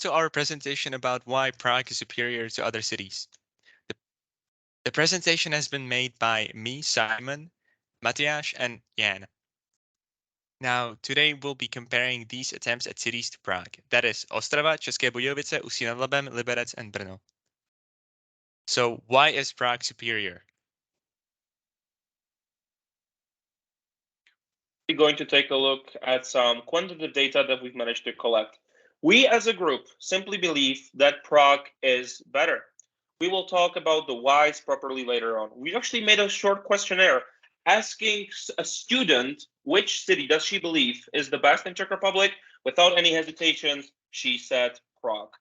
to our presentation about why Prague is superior to other cities. The presentation has been made by me, Simon, Matthias, and Jan. Now, today we'll be comparing these attempts at cities to Prague. That is Ostrava, České Budějovice, Ústí nad Labem, Liberec, and Brno. So why is Prague superior? We're going to take a look at some quantitative data that we've managed to collect. We as a group simply believe that Prague is better. We will talk about the whys properly later on. We actually made a short questionnaire asking a student which city does she believe is the best in Czech Republic. Without any hesitations, she said Prague.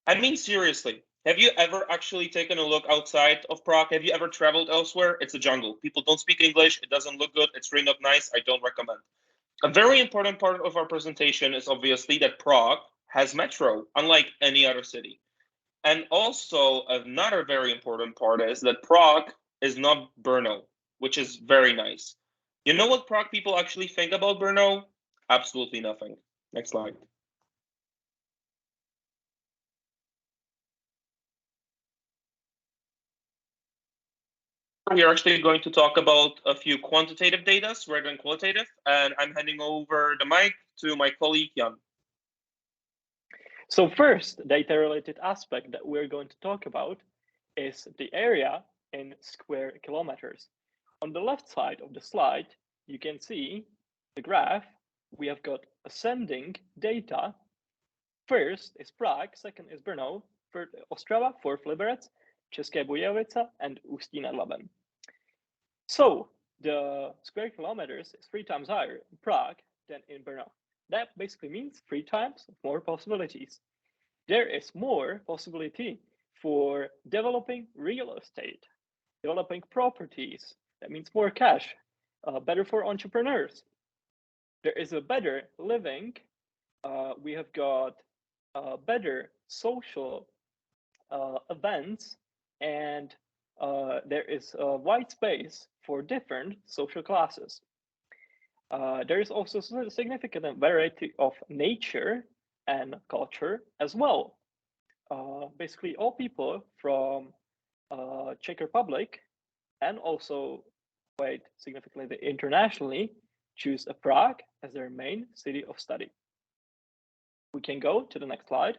I mean, seriously, have you ever actually taken a look outside of Prague? Have you ever traveled elsewhere? It's a jungle. People don't speak English. It doesn't look good. It's really not nice. I don't recommend. A very important part of our presentation is obviously that Prague has metro, unlike any other city. And also another very important part is that Prague is not Brno, which is very nice. You know what Prague people actually think about Brno? Absolutely nothing. Next slide. We're actually going to talk about a few quantitative data rather than qualitative, and I'm handing over the mic to my colleague, Jan. So first, data-related aspect that we're going to talk about is the area in square kilometers. On the left side of the slide, you can see the graph. We have got ascending data. First is Prague, second is Brno, third Ostrava, fourth Liberec, České Budějovice, and Ústí nad Labem. So the square kilometers is 3 times higher in Prague than in Brno. That basically means 3 times more possibilities. There is more possibility for developing real estate, developing properties. That means more cash, better for entrepreneurs. There is a better living. We have got better social events, and there is a wide space for different social classes. There is also a significant variety of nature and culture as well. Basically, all people from Czech Republic and also quite significantly internationally choose a Prague as their main city of study. We can go to the next slide.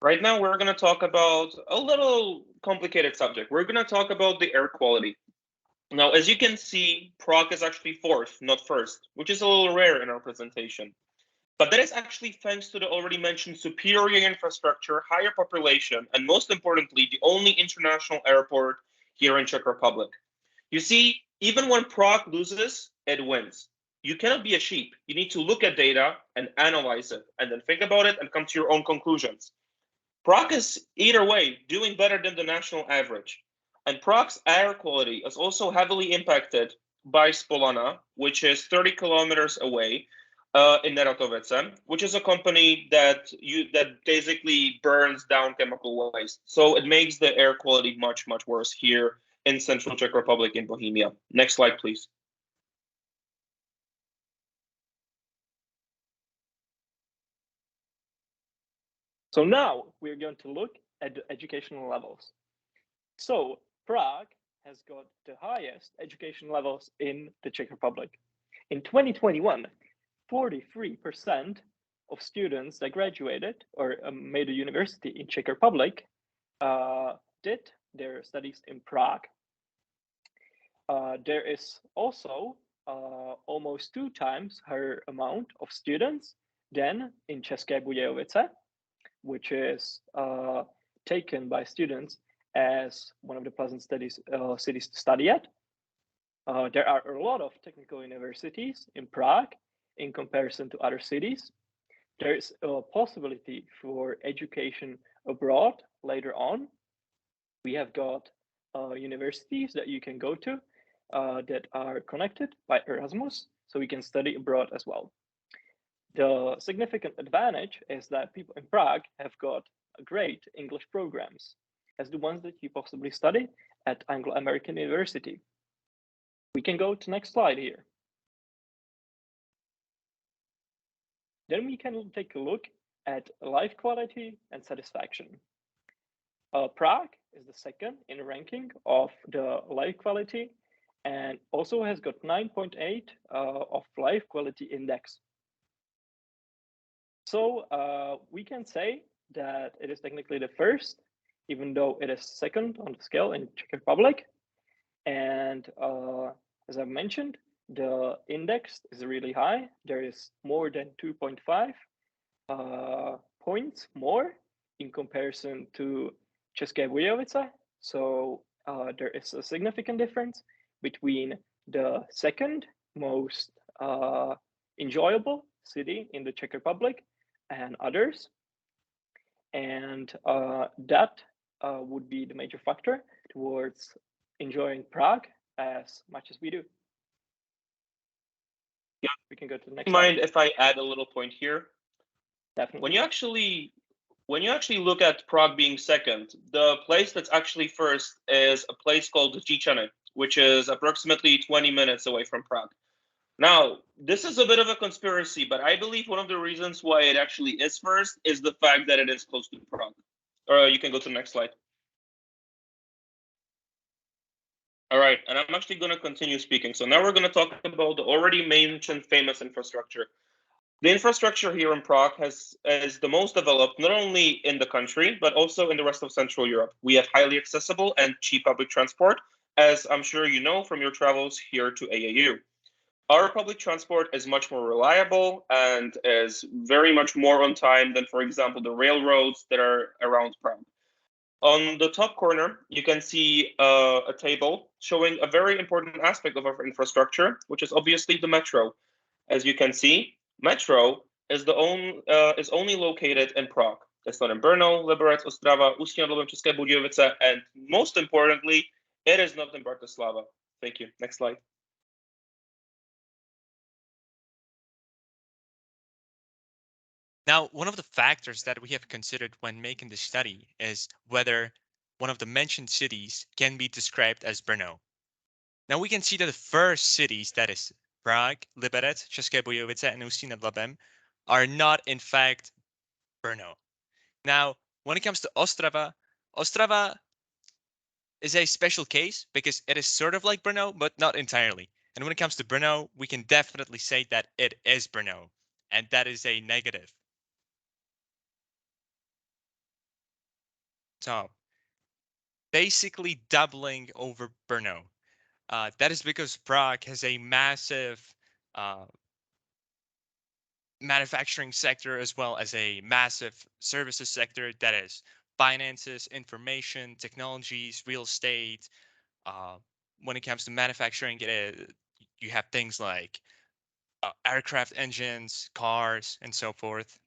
Right now, we're going to talk about a little complicated subject. We're going to talk about the air quality. Now, as you can see, Prague is actually fourth, not first, which is a little rare in our presentation. But that is actually thanks to the already mentioned superior infrastructure, higher population, and most importantly, the only international airport here in Czech Republic. You see, even when Prague loses, it wins. You cannot be a sheep. You need to look at data and analyze it, and then think about it and come to your own conclusions. Prague is either way doing better than the national average. And Prague's air quality is also heavily impacted by Spolana, which is 30 kilometers away in Neratovice, which is a company that basically burns down chemical waste. So it makes the air quality much, much worse here in Central Czech Republic in Bohemia. Next slide, please. So now we're going to look at the educational levels. So Prague has got the highest education levels in the Czech Republic. In 2021, 43% of students that graduated or made a university in Czech Republic did their studies in Prague. There is also almost 2 times higher amount of students than in České Budějovice, which is taken by students as one of the pleasant cities to study at. There are a lot of technical universities in Prague in comparison to other cities. There is a possibility for education abroad later on. We have got universities that you can go to that are connected by Erasmus, so we can study abroad as well. The significant advantage is that people in Prague have got great English programs, as the ones that you possibly study at Anglo-American University. We can go to next slide here. Then we can take a look at life quality and satisfaction. Prague is the second in ranking of the life quality and also has got 9.8 of life quality index. So we can say that it is technically the first, even though it is second on the scale in Czech Republic. And as I mentioned, the index is really high. There is more than 2.5 points more in comparison to České Budějovice. So there is a significant difference between the second most enjoyable city in the Czech Republic and others. And that would be the major factor towards enjoying Prague as much as we do. Yeah, we can go to the next mind slide. if I add a little point here? Definitely. When you actually look at Prague being second, the place that's actually first is a place called Žičany, which is approximately 20 minutes away from Prague. Now, this is a bit of a conspiracy, but I believe one of the reasons why it actually is first is the fact that it is close to Prague. You can go to the next slide. All right, and I'm actually going to continue speaking. So now we're going to talk about the already mentioned famous infrastructure. The infrastructure here in Prague is the most developed, not only in the country, but also in the rest of Central Europe. We have highly accessible and cheap public transport, as I'm sure you know from your travels here to AAU. Our public transport is much more reliable and is very much more on time than, for example, the railroads that are around Prague. On the top corner, you can see a table showing a very important aspect of our infrastructure, which is obviously the metro. As you can see, metro is only located in Prague. It's not in Brno, Liberec, Ostrava, Ústí nad Labem, České Budějovice, and most importantly, it is not in Bratislava. Thank you. Next slide. Now, one of the factors that we have considered when making this study is whether one of the mentioned cities can be described as Brno. Now we can see that the first cities, that is Prague, Liberec, České Budějovice, and Ústí nad Labem, are not in fact Brno. Now, when it comes to Ostrava, Ostrava is a special case because it is sort of like Brno, but not entirely. And when it comes to Brno, we can definitely say that it is Brno, and that is a negative. So basically doubling over Brno. That is because Prague has a massive manufacturing sector as well as a massive services sector, that is finances, information, technologies, real estate. When it comes to manufacturing, you have things like aircraft engines, cars, and so forth.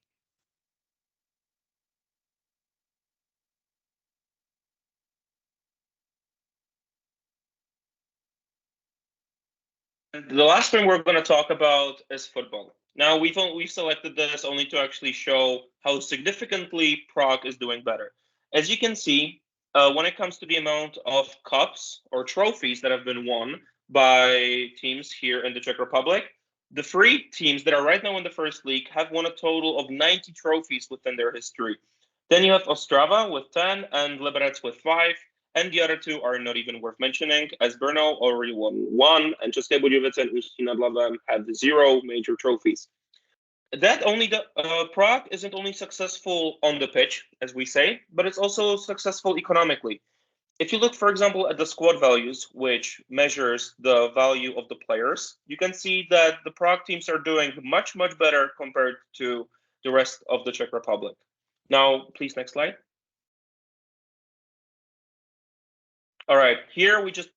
The last thing we're going to talk about is football. Now, we've selected this only to actually show how significantly Prague is doing better. As you can see, when it comes to the amount of cups or trophies that have been won by teams here in the Czech Republic, the 3 teams that are right now in the first league have won a total of 90 trophies within their history. Then you have Ostrava with 10 and Liberec with 5. And the other 2 are not even worth mentioning, as Brno already won 1, and České Budějovice and Ústí nad Labem have 0 major trophies. Prague isn't only successful on the pitch, as we say, but it's also successful economically. If you look, for example, at the squad values, which measures the value of the players, you can see that the Prague teams are doing much, much better compared to the rest of the Czech Republic. Now, please, next slide. All right, here we just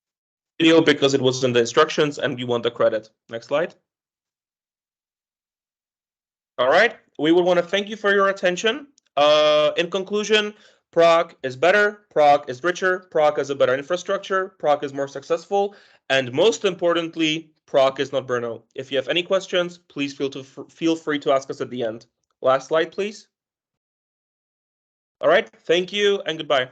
video because it was in the instructions and we want the credit. Next slide. All right, we would want to thank you for your attention. In conclusion, Prague is better, Prague is richer, Prague has a better infrastructure, Prague is more successful, and most importantly, Prague is not Brno. If you have any questions, please feel free to ask us at the end. Last slide, please. All right, thank you and goodbye.